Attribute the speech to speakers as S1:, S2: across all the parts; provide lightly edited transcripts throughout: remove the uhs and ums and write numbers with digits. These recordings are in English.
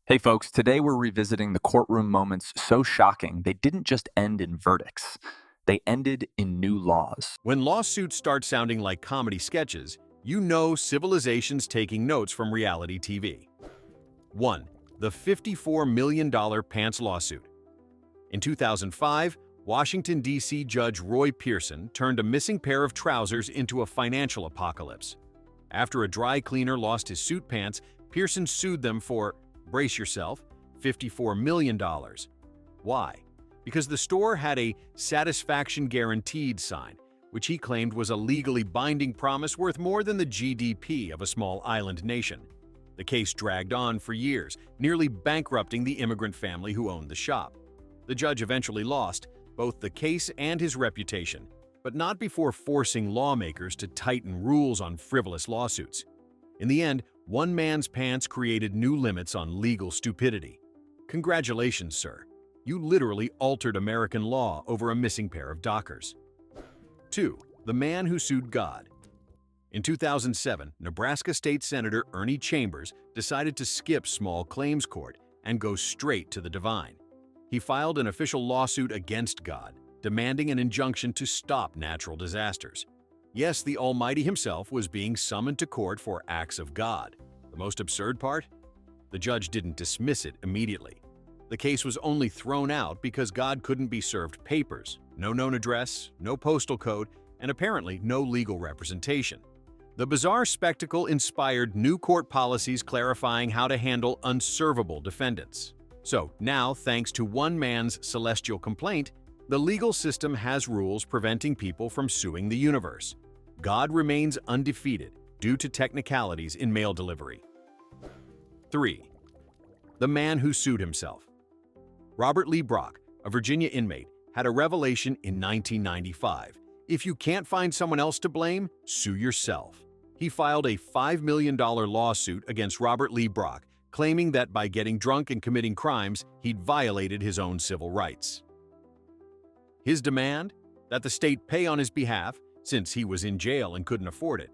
S1: Hey folks, today we're revisiting the courtroom moments so shocking they didn't just end in verdicts, they ended in new laws.
S2: When lawsuits start sounding like comedy sketches, you know civilization's taking notes from reality TV. 1. The $54 million pants lawsuit. In 2005, Washington, D.C. Judge Roy Pearson turned a missing pair of trousers into a financial apocalypse. After a dry cleaner lost his suit pants, Pearson sued them for, brace yourself, $54 million. Why? Because the store had a satisfaction guaranteed sign, which he claimed was a legally binding promise worth more than the GDP of a small island nation. The case dragged on for years, nearly bankrupting the immigrant family who owned the shop. The judge eventually lost both the case and his reputation, but not before forcing lawmakers to tighten rules on frivolous lawsuits. In the end, one man's pants created new limits on legal stupidity. Congratulations, sir. You literally altered American law over a missing pair of dockers. 2. The man who sued God. In 2007, Nebraska State Senator Ernie Chambers decided to skip small claims court and go straight to the divine. He filed an official lawsuit against God, demanding an injunction to stop natural disasters. Yes, the Almighty himself was being summoned to court for acts of God. The most absurd part? The judge didn't dismiss it immediately. The case was only thrown out because God couldn't be served papers, no known address, no postal code, and apparently no legal representation. The bizarre spectacle inspired new court policies clarifying how to handle unservable defendants. So now, thanks to one man's celestial complaint, the legal system has rules preventing people from suing the universe. God remains undefeated due to technicalities in mail delivery. 3. The man who sued himself. Robert Lee Brock, a Virginia inmate, had a revelation in 1995. If you can't find someone else to blame, sue yourself. He filed a $5 million lawsuit against Robert Lee Brock, claiming that by getting drunk and committing crimes, he'd violated his own civil rights. His demand? That the state pay on his behalf, since he was in jail and couldn't afford it.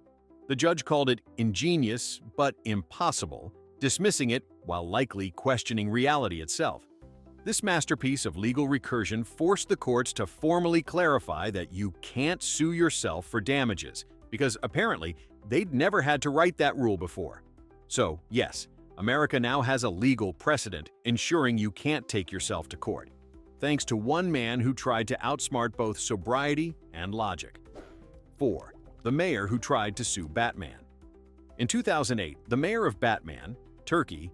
S2: The judge called it ingenious but impossible, dismissing it while likely questioning reality itself. This masterpiece of legal recursion forced the courts to formally clarify that you can't sue yourself for damages, because apparently they'd never had to write that rule before. So, yes, America now has a legal precedent ensuring you can't take yourself to court, thanks to one man who tried to outsmart both sobriety and logic. 4. The mayor who tried to sue Batman. In 2008, the mayor of Batman, Turkey,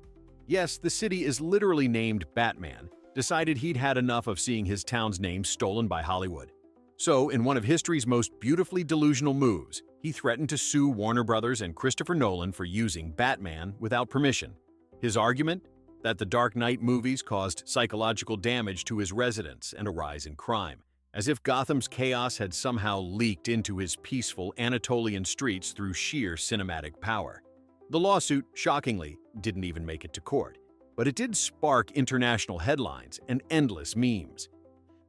S2: yes, the city is literally named Batman, decided he'd had enough of seeing his town's name stolen by Hollywood. So, in one of history's most beautifully delusional moves, he threatened to sue Warner Brothers and Christopher Nolan for using Batman without permission. His argument? That the Dark Knight movies caused psychological damage to his residents and a rise in crime, as if Gotham's chaos had somehow leaked into his peaceful Anatolian streets through sheer cinematic power. The lawsuit, shockingly, didn't even make it to court, but it did spark international headlines and endless memes.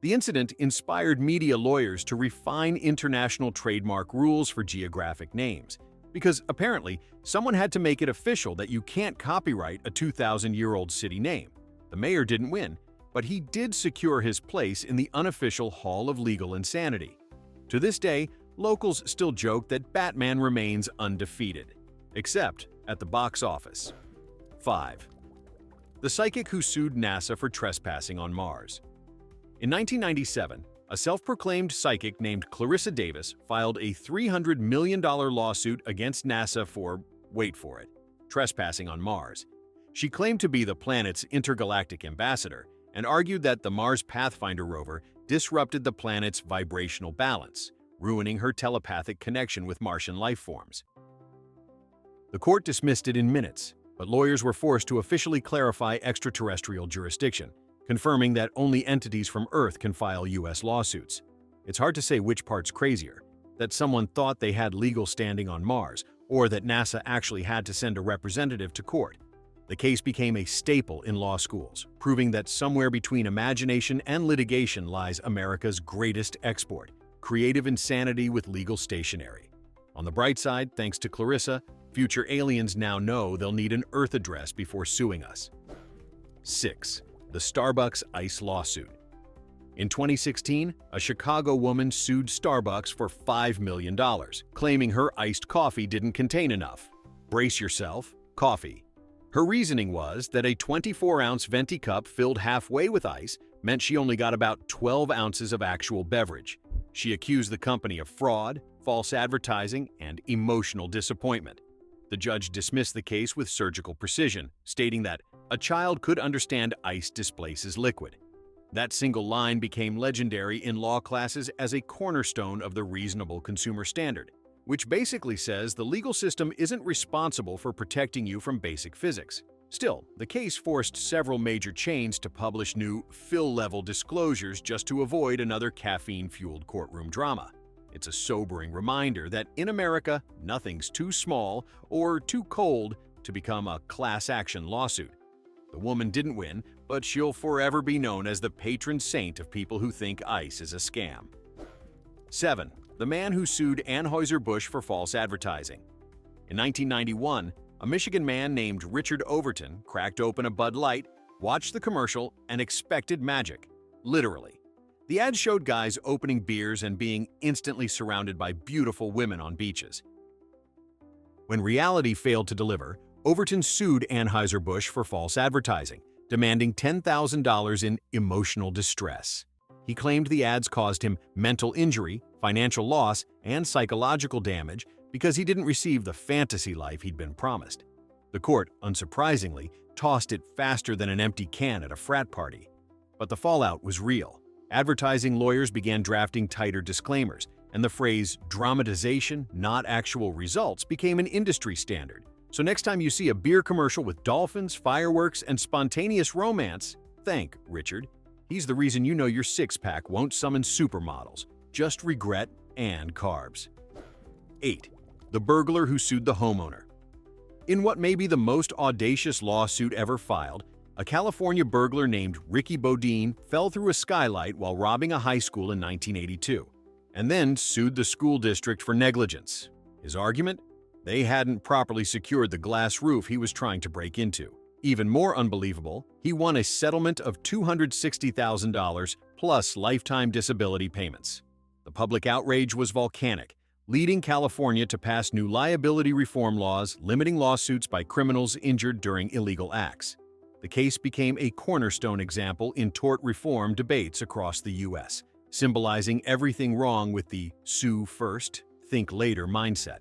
S2: The incident inspired media lawyers to refine international trademark rules for geographic names, because apparently someone had to make it official that you can't copyright a 2,000-year-old city name. The mayor didn't win, but he did secure his place in the unofficial Hall of Legal Insanity. To this day, locals still joke that Batman remains undefeated, except at the box office. 5. The psychic who sued NASA for trespassing on Mars. In 1997, a self-proclaimed psychic named Clarissa Davis filed a $300 million lawsuit against NASA for, wait for it, trespassing on Mars. She claimed to be the planet's intergalactic ambassador and argued that the Mars Pathfinder rover disrupted the planet's vibrational balance, ruining her telepathic connection with Martian life forms. The court dismissed it in minutes, but lawyers were forced to officially clarify extraterrestrial jurisdiction, confirming that only entities from Earth can file U.S. lawsuits. It's hard to say which part's crazier, that someone thought they had legal standing on Mars, or that NASA actually had to send a representative to court. The case became a staple in law schools, proving that somewhere between imagination and litigation lies America's greatest export, creative insanity with legal stationery. On the bright side, thanks to Clarissa, future aliens now know they'll need an Earth address before suing us. 6. The Starbucks ice lawsuit. In 2016, a Chicago woman sued Starbucks for $5 million, claiming her iced coffee didn't contain enough. Brace yourself, coffee. Her reasoning was that a 24-ounce venti cup filled halfway with ice meant she only got about 12 ounces of actual beverage. She accused the company of fraud, false advertising, and emotional disappointment. The judge dismissed the case with surgical precision, stating that a child could understand ice displaces liquid. That single line became legendary in law classes as a cornerstone of the reasonable consumer standard, which basically says the legal system isn't responsible for protecting you from basic physics. Still, the case forced several major chains to publish new fill-level disclosures just to avoid another caffeine-fueled courtroom drama. It's a sobering reminder that in America, nothing's too small or too cold to become a class action lawsuit. The woman didn't win, but she'll forever be known as the patron saint of people who think ice is a scam. 7. The man who sued Anheuser-Busch for false advertising. In 1991, a Michigan man named Richard Overton cracked open a Bud Light, watched the commercial, and expected magic. Literally. The ad showed guys opening beers and being instantly surrounded by beautiful women on beaches. When reality failed to deliver, Overton sued Anheuser-Busch for false advertising, demanding $10,000 in emotional distress. He claimed the ads caused him mental injury, financial loss, and psychological damage because he didn't receive the fantasy life he'd been promised. The court, unsurprisingly, tossed it faster than an empty can at a frat party. But the fallout was real. Advertising lawyers began drafting tighter disclaimers, and the phrase dramatization, not actual results, became an industry standard. So next time you see a beer commercial with dolphins, fireworks, and spontaneous romance, thank Richard. He's the reason you know your six-pack won't summon supermodels, just regret and carbs. 8. The burglar who sued the homeowner. In what may be the most audacious lawsuit ever filed, a California burglar named Ricky Bodine fell through a skylight while robbing a high school in 1982, and then sued the school district for negligence. His argument? They hadn't properly secured the glass roof he was trying to break into. Even more unbelievable, he won a settlement of $260,000 plus lifetime disability payments. The public outrage was volcanic, leading California to pass new liability reform laws limiting lawsuits by criminals injured during illegal acts. The case became a cornerstone example in tort reform debates across the U.S., symbolizing everything wrong with the sue first, think later mindset.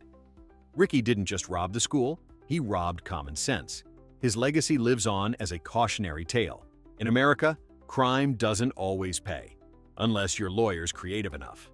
S2: Ricky didn't just rob the school, he robbed common sense. His legacy lives on as a cautionary tale. In America, crime doesn't always pay, unless your lawyer's creative enough.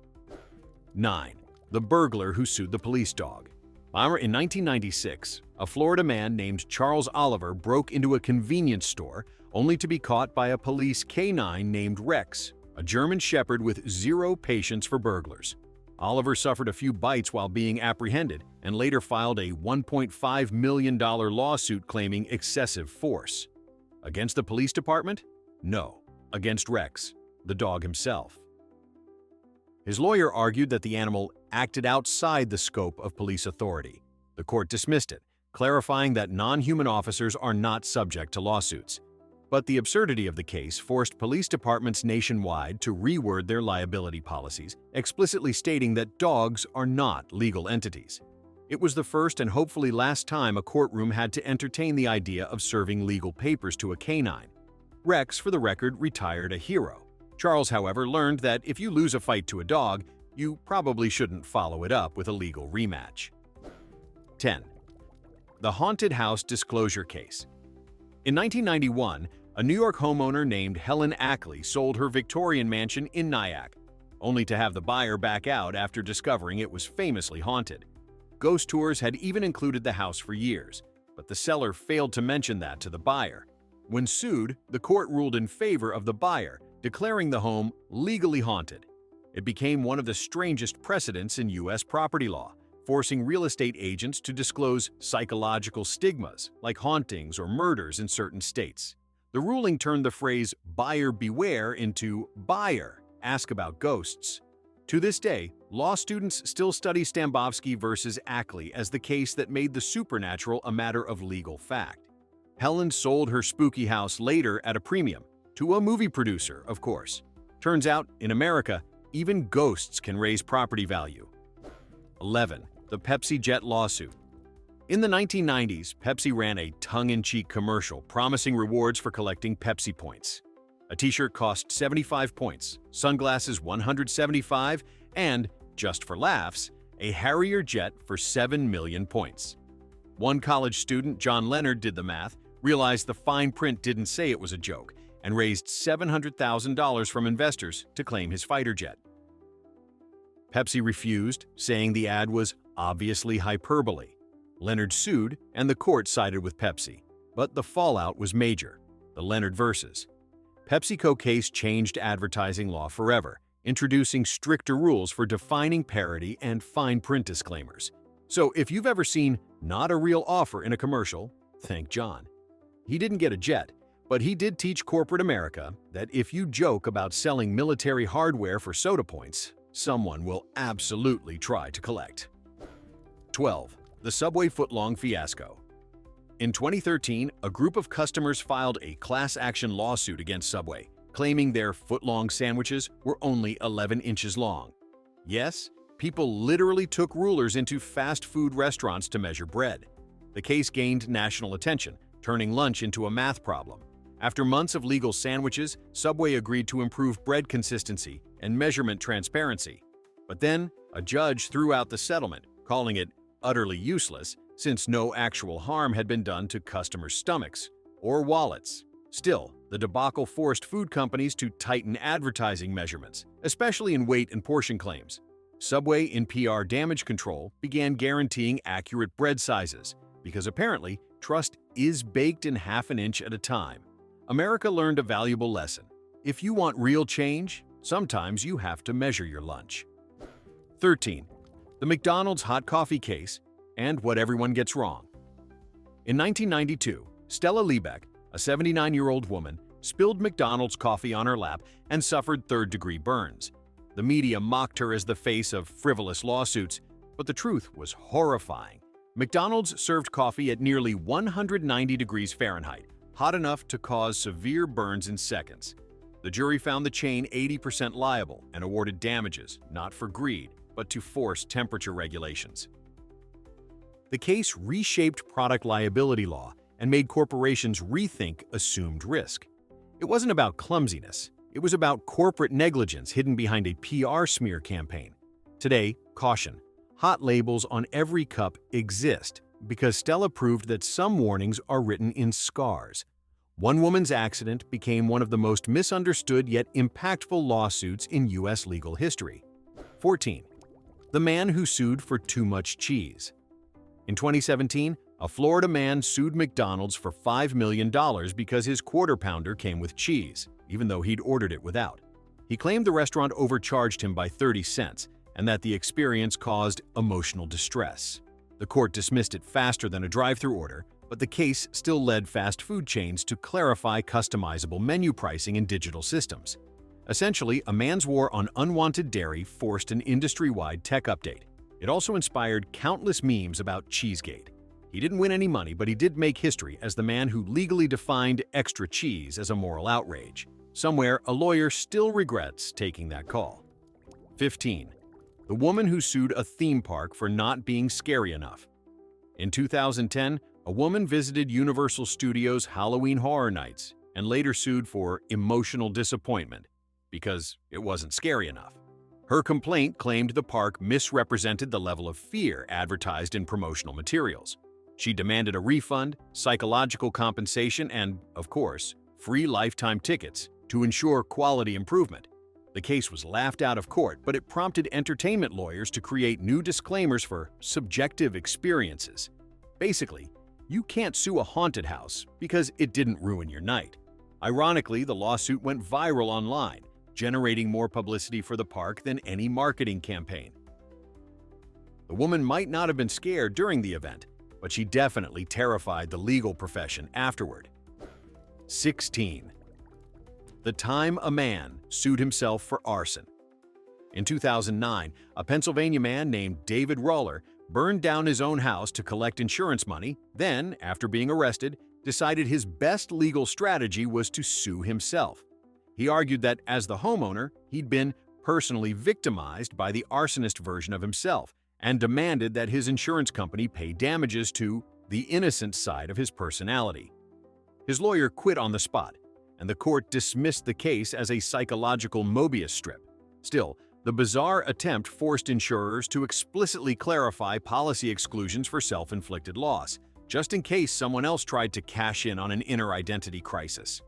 S2: 9. The burglar who sued the police dog. In 1996, a Florida man named Charles Oliver broke into a convenience store only to be caught by a police canine named Rex, a German shepherd with zero patience for burglars. Oliver suffered a few bites while being apprehended and later filed a $1.5 million lawsuit claiming excessive force. Against the police department? No. Against Rex, the dog himself. His lawyer argued that the animal acted outside the scope of police authority. The court dismissed it, clarifying that non-human officers are not subject to lawsuits. But the absurdity of the case forced police departments nationwide to reword their liability policies, explicitly stating that dogs are not legal entities. It was the first and hopefully last time a courtroom had to entertain the idea of serving legal papers to a canine. Rex, for the record, retired a hero. Charles, however, learned that if you lose a fight to a dog, you probably shouldn't follow it up with a legal rematch. 10. The haunted house disclosure case. In 1991, a New York homeowner named Helen Ackley sold her Victorian mansion in Nyack, only to have the buyer back out after discovering it was famously haunted. Ghost tours had even included the house for years, but the seller failed to mention that to the buyer. When sued, the court ruled in favor of the buyer, declaring the home legally haunted. It became one of the strangest precedents in U.S. property law, forcing real estate agents to disclose psychological stigmas like hauntings or murders in certain states. The ruling turned the phrase "buyer beware" into "buyer, ask about ghosts." To this day, law students still study Stambovsky versus Ackley as the case that made the supernatural a matter of legal fact. Helen sold her spooky house later at a premium, to a movie producer, of course. Turns out, in America, even ghosts can raise property value. 11. The Pepsi Jet lawsuit. In the 1990s, Pepsi ran a tongue-in-cheek commercial promising rewards for collecting Pepsi points. A t-shirt cost 75 points, sunglasses 175, and, just for laughs, a Harrier jet for 7 million points. One college student, John Leonard, did the math, realized the fine print didn't say it was a joke, and raised $700,000 from investors to claim his fighter jet. Pepsi refused, saying the ad was obviously hyperbole. Leonard sued, and the court sided with Pepsi. But the fallout was major. The Leonard versus. PepsiCo case changed advertising law forever, introducing stricter rules for defining parody and fine print disclaimers. So if you've ever seen "not a real offer" in a commercial, thank John. He didn't get a jet, but he did teach corporate America that if you joke about selling military hardware for soda points, someone will absolutely try to collect. 12. The Subway footlong fiasco. In 2013, a group of customers filed a class-action lawsuit against Subway, claiming their footlong sandwiches were only 11 inches long. Yes, people literally took rulers into fast food restaurants to measure bread. The case gained national attention, turning lunch into a math problem. After months of legal sandwiches, Subway agreed to improve bread consistency and measurement transparency. But then, a judge threw out the settlement, calling it utterly useless since no actual harm had been done to customers' stomachs or wallets. Still, the debacle forced food companies to tighten advertising measurements, especially in weight and portion claims. Subway, in PR damage control, began guaranteeing accurate bread sizes, because apparently trust is baked in half an inch at a time. America learned a valuable lesson. If you want real change, sometimes you have to measure your lunch. 13. The McDonald's hot coffee case and what everyone gets wrong. In 1992, Stella Liebeck, a 79-year-old woman, spilled McDonald's coffee on her lap and suffered third-degree burns. The media mocked her as the face of frivolous lawsuits, but the truth was horrifying. McDonald's served coffee at nearly 190 degrees Fahrenheit, hot enough to cause severe burns in seconds. The jury found the chain 80% liable and awarded damages, not for greed, but to force temperature regulations. The case reshaped product liability law and made corporations rethink assumed risk. It wasn't about clumsiness. It was about corporate negligence hidden behind a PR smear campaign. Today, caution. Hot labels on every cup exist because Stella proved that some warnings are written in scars. One woman's accident became one of the most misunderstood yet impactful lawsuits in U.S. legal history. 14. The man who sued for too much cheese. In 2017, a Florida man sued McDonald's for $5 million because his Quarter Pounder came with cheese, even though he'd ordered it without. He claimed the restaurant overcharged him by 30 cents and that the experience caused emotional distress. The court dismissed it faster than a drive-thru order, but the case still led fast food chains to clarify customizable menu pricing in digital systems. Essentially, a man's war on unwanted dairy forced an industry-wide tech update. It also inspired countless memes about Cheesegate. He didn't win any money, but he did make history as the man who legally defined extra cheese as a moral outrage. Somewhere, a lawyer still regrets taking that call. 15. The woman who sued a theme park for not being scary enough. In 2010, a woman visited Universal Studios' Halloween Horror Nights and later sued for emotional disappointment because it wasn't scary enough. Her complaint claimed the park misrepresented the level of fear advertised in promotional materials. She demanded a refund, psychological compensation, and, of course, free lifetime tickets to ensure quality improvement. The case was laughed out of court, but it prompted entertainment lawyers to create new disclaimers for subjective experiences. Basically, you can't sue a haunted house because it didn't ruin your night. Ironically, the lawsuit went viral online, generating more publicity for the park than any marketing campaign. The woman might not have been scared during the event, but she definitely terrified the legal profession afterward. 16. The time a man sued himself for arson. In 2009, a Pennsylvania man named David Roller burned down his own house to collect insurance money, then, after being arrested, decided his best legal strategy was to sue himself. He argued that, as the homeowner, he'd been personally victimized by the arsonist version of himself and demanded that his insurance company pay damages to the innocent side of his personality. His lawyer quit on the spot, and the court dismissed the case as a psychological Mobius strip. Still, the bizarre attempt forced insurers to explicitly clarify policy exclusions for self-inflicted loss, just in case someone else tried to cash in on an inner identity crisis.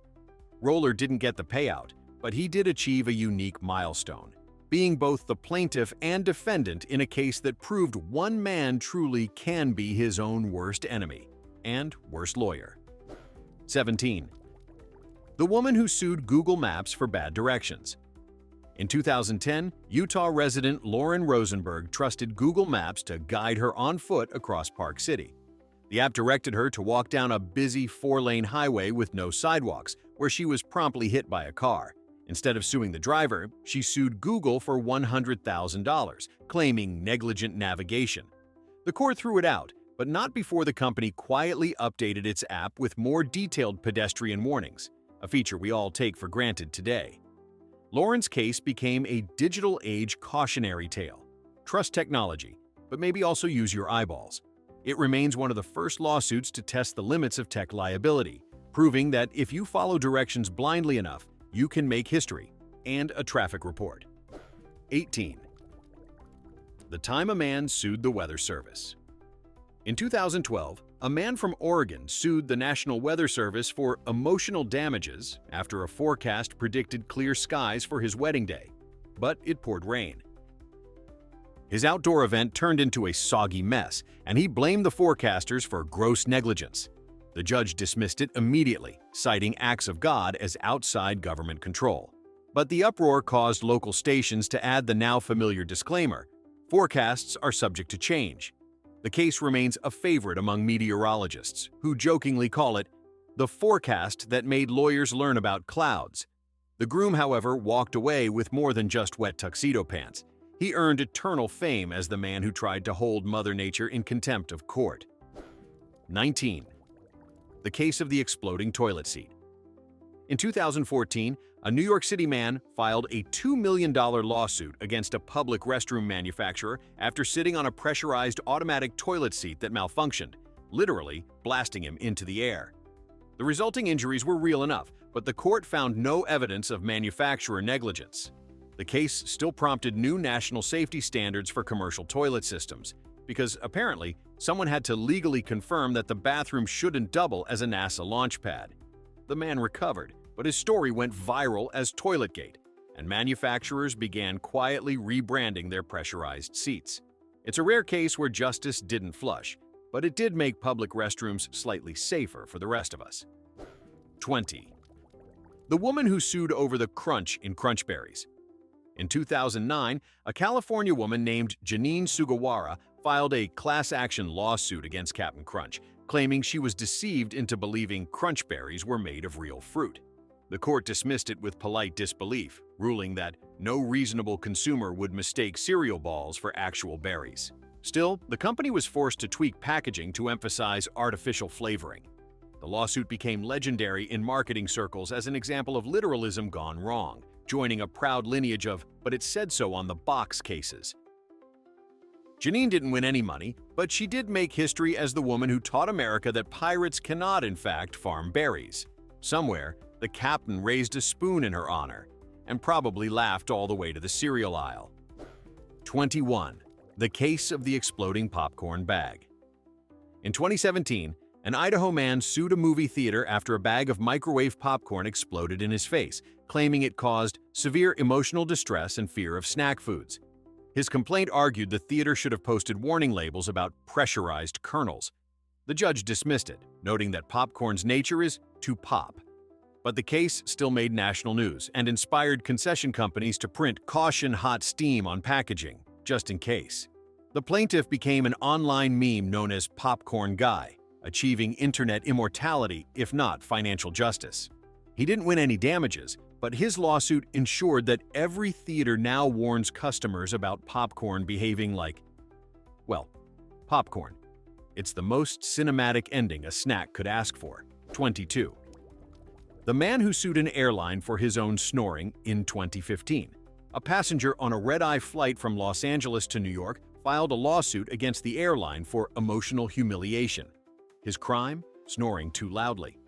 S2: Roller didn't get the payout, but he did achieve a unique milestone, being both the plaintiff and defendant in a case that proved one man truly can be his own worst enemy and worst lawyer. 17. The woman who sued Google Maps for bad directions. In 2010, Utah resident Lauren Rosenberg trusted Google Maps to guide her on foot across Park City. The app directed her to walk down a busy 4-lane highway with no sidewalks, where she was promptly hit by a car. Instead of suing the driver, she sued Google for $100,000, claiming negligent navigation. The court threw it out, but not before the company quietly updated its app with more detailed pedestrian warnings, a feature we all take for granted today. Lauren's case became a digital age cautionary tale. Trust technology, but maybe also use your eyeballs. It remains one of the first lawsuits to test the limits of tech liability, proving that if you follow directions blindly enough, you can make history and a traffic report. 18. The time a man sued the Weather Service. In 2012, a man from Oregon sued the National Weather Service for emotional damages after a forecast predicted clear skies for his wedding day, but it poured rain. His outdoor event turned into a soggy mess, and he blamed the forecasters for gross negligence. The judge dismissed it immediately, citing acts of God as outside government control. But the uproar caused local stations to add the now familiar disclaimer: forecasts are subject to change. The case remains a favorite among meteorologists, who jokingly call it the forecast that made lawyers learn about clouds. The groom, however, walked away with more than just wet tuxedo pants. He earned eternal fame as the man who tried to hold Mother Nature in contempt of court. 19. The case of the exploding toilet seat. In 2014, a New York City man filed a $2 million lawsuit against a public restroom manufacturer after sitting on a pressurized automatic toilet seat that malfunctioned, literally blasting him into the air. The resulting injuries were real enough, but the court found no evidence of manufacturer negligence. The case still prompted new national safety standards for commercial toilet systems, because apparently someone had to legally confirm that the bathroom shouldn't double as a NASA launch pad. The man recovered, but his story went viral as Toiletgate, and manufacturers began quietly rebranding their pressurized seats. It's a rare case where justice didn't flush, but it did make public restrooms slightly safer for the rest of us. 20. The woman who sued over the crunch in Crunch Berries. In 2009, a California woman named Janine Sugawara filed a class-action lawsuit against Captain Crunch, claiming she was deceived into believing Crunch Berries were made of real fruit. The court dismissed it with polite disbelief, ruling that no reasonable consumer would mistake cereal balls for actual berries. Still, the company was forced to tweak packaging to emphasize artificial flavoring. The lawsuit became legendary in marketing circles as an example of literalism gone wrong, joining a proud lineage of "but it said so on the box" cases. Janine didn't win any money, but she did make history as the woman who taught America that pirates cannot, in fact, farm berries. Somewhere, the captain raised a spoon in her honor, and probably laughed all the way to the cereal aisle. 21. The case of the exploding popcorn bag. In 2017, an Idaho man sued a movie theater after a bag of microwave popcorn exploded in his face, claiming it caused severe emotional distress and fear of snack foods. His complaint argued the theater should have posted warning labels about pressurized kernels. The judge dismissed it, noting that popcorn's nature is to pop. But the case still made national news and inspired concession companies to print "Caution hot steam" on packaging, just in case. The plaintiff became an online meme known as Popcorn Guy, achieving internet immortality, if not financial justice. He didn't win any damages, but his lawsuit ensured that every theater now warns customers about popcorn behaving like, well, popcorn. It's the most cinematic ending a snack could ask for. 22. The man who sued an airline for his own snoring in 2015. A passenger on a red-eye flight from Los Angeles to New York filed a lawsuit against the airline for emotional humiliation. His crime? Snoring too loudly.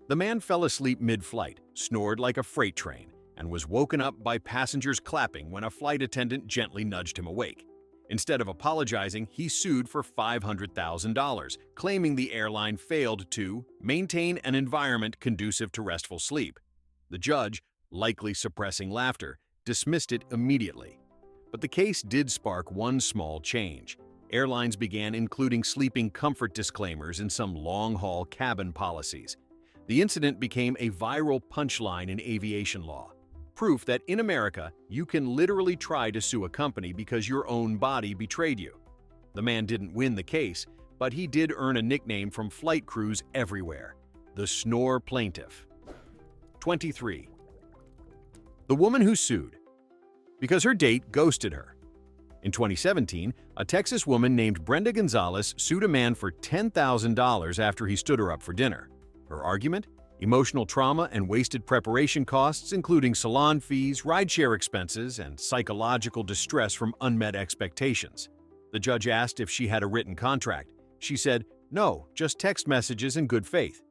S2: The man fell asleep mid-flight, snored like a freight train, and was woken up by passengers clapping when a flight attendant gently nudged him awake. Instead of apologizing, he sued for $500,000, claiming the airline failed to maintain an environment conducive to restful sleep. The judge, likely suppressing laughter, dismissed it immediately. But the case did spark one small change. Airlines began including sleeping comfort disclaimers in some long-haul cabin policies. The incident became a viral punchline in aviation law. Proof that in America, you can literally try to sue a company because your own body betrayed you. The man didn't win the case, but he did earn a nickname from flight crews everywhere: the Snore Plaintiff. 23. The woman who sued because her date ghosted her. In 2017, a Texas woman named Brenda Gonzalez sued a man for $10,000 after he stood her up for dinner. Her argument? Emotional trauma and wasted preparation costs, including salon fees, rideshare expenses, and psychological distress from unmet expectations. The judge asked if she had a written contract. She said, "No, just text messages in good faith."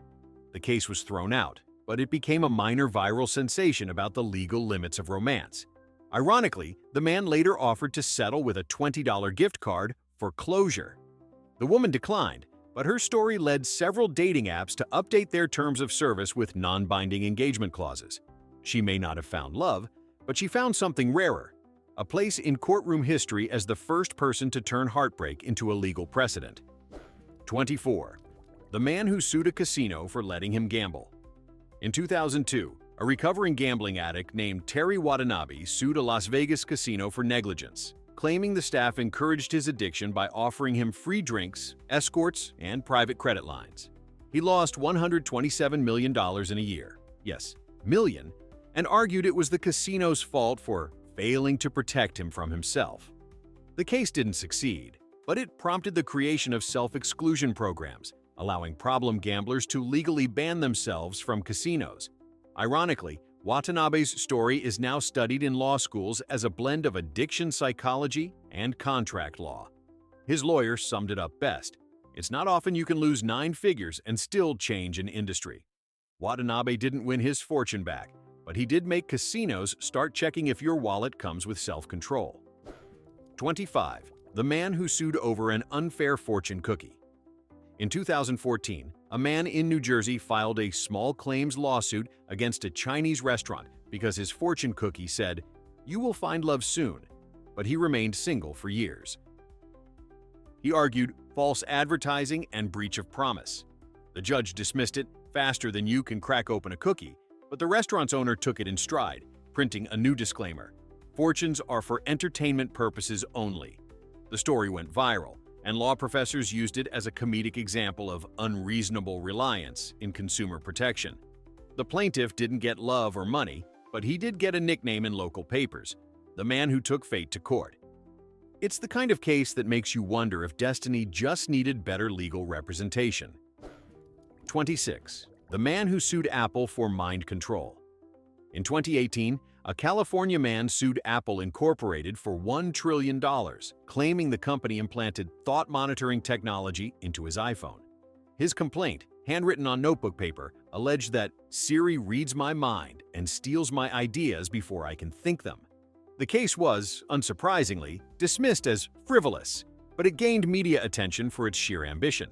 S2: The case was thrown out, but it became a minor viral sensation about the legal limits of romance. Ironically, the man later offered to settle with a $20 gift card for closure. The woman declined, but her story led several dating apps to update their terms of service with non-binding engagement clauses. She may not have found love, but she found something rarer: a place in courtroom history as the first person to turn heartbreak into a legal precedent. 24. The man who sued a casino for letting him gamble. In 2002, a recovering gambling addict named Terry Watanabe sued a Las Vegas casino for negligence, claiming the staff encouraged his addiction by offering him free drinks, escorts, and private credit lines. He lost $127 million in a year, yes, million, and argued it was the casino's fault for failing to protect him from himself. The case didn't succeed, but it prompted the creation of self-exclusion programs, allowing problem gamblers to legally ban themselves from casinos. Ironically, Watanabe's story is now studied in law schools as a blend of addiction psychology and contract law. His lawyer summed it up best: "It's not often you can lose 9 figures and still change an industry." Watanabe didn't win his fortune back, but he did make casinos start checking if your wallet comes with self-control. 25. The man who sued over an unfair fortune cookie. In 2014, a man in New Jersey filed a small claims lawsuit against a Chinese restaurant because his fortune cookie said, "You will find love soon," but he remained single for years. He argued false advertising and breach of promise. The judge dismissed it faster than you can crack open a cookie, but the restaurant's owner took it in stride, printing a new disclaimer: "Fortunes are for entertainment purposes only." The story went viral, and law professors used it as a comedic example of unreasonable reliance in consumer protection. The plaintiff didn't get love or money, but he did get a nickname in local papers: the man who took fate to court. It's the kind of case that makes you wonder if destiny just needed better legal representation. 26. The man who sued Apple for mind control. In 2018, a California man sued Apple Incorporated for $1 trillion, claiming the company implanted thought monitoring technology into his iPhone. His complaint, handwritten on notebook paper, alleged that Siri reads my mind and steals my ideas before I can think them. The case was, unsurprisingly, dismissed as frivolous, but it gained media attention for its sheer ambition.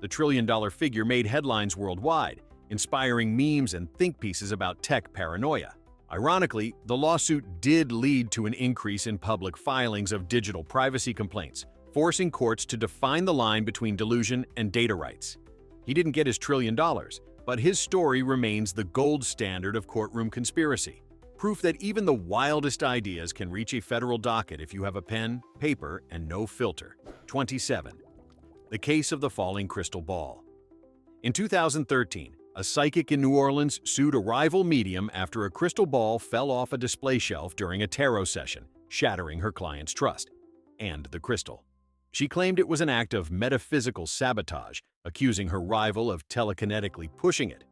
S2: The trillion-dollar figure made headlines worldwide, inspiring memes and think pieces about tech paranoia. Ironically, the lawsuit did lead to an increase in public filings of digital privacy complaints, forcing courts to define the line between delusion and data rights. He didn't get his $1 trillion, but his story remains the gold standard of courtroom conspiracy. Proof that even the wildest ideas can reach a federal docket if you have a pen, paper, and no filter. 27. The case of the falling crystal ball. In 2013, a psychic in New Orleans sued a rival medium after a crystal ball fell off a display shelf during a tarot session, shattering her client's trust and the crystal. She claimed it was an act of metaphysical sabotage, accusing her rival of telekinetically pushing it.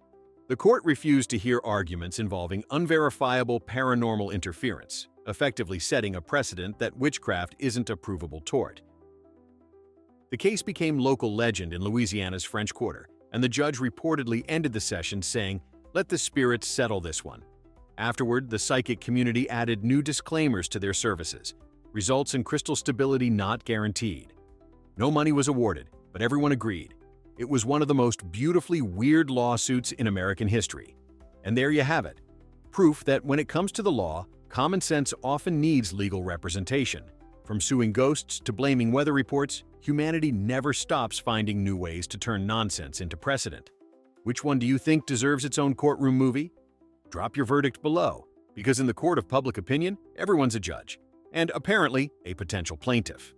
S2: The court refused to hear arguments involving unverifiable paranormal interference, effectively setting a precedent that witchcraft isn't a provable tort. The case became local legend in Louisiana's French Quarter, and the judge reportedly ended the session saying, "Let the spirits settle this one." Afterward, the psychic community added new disclaimers to their services. Results in crystal stability not guaranteed. No money was awarded, but everyone agreed. It was one of the most beautifully weird lawsuits in American history. And there you have it. Proof that when it comes to the law, common sense often needs legal representation. From suing ghosts to blaming weather reports, humanity never stops finding new ways to turn nonsense into precedent. Which one do you think deserves its own courtroom movie? Drop your verdict below, because in the court of public opinion, everyone's a judge, and apparently a potential plaintiff.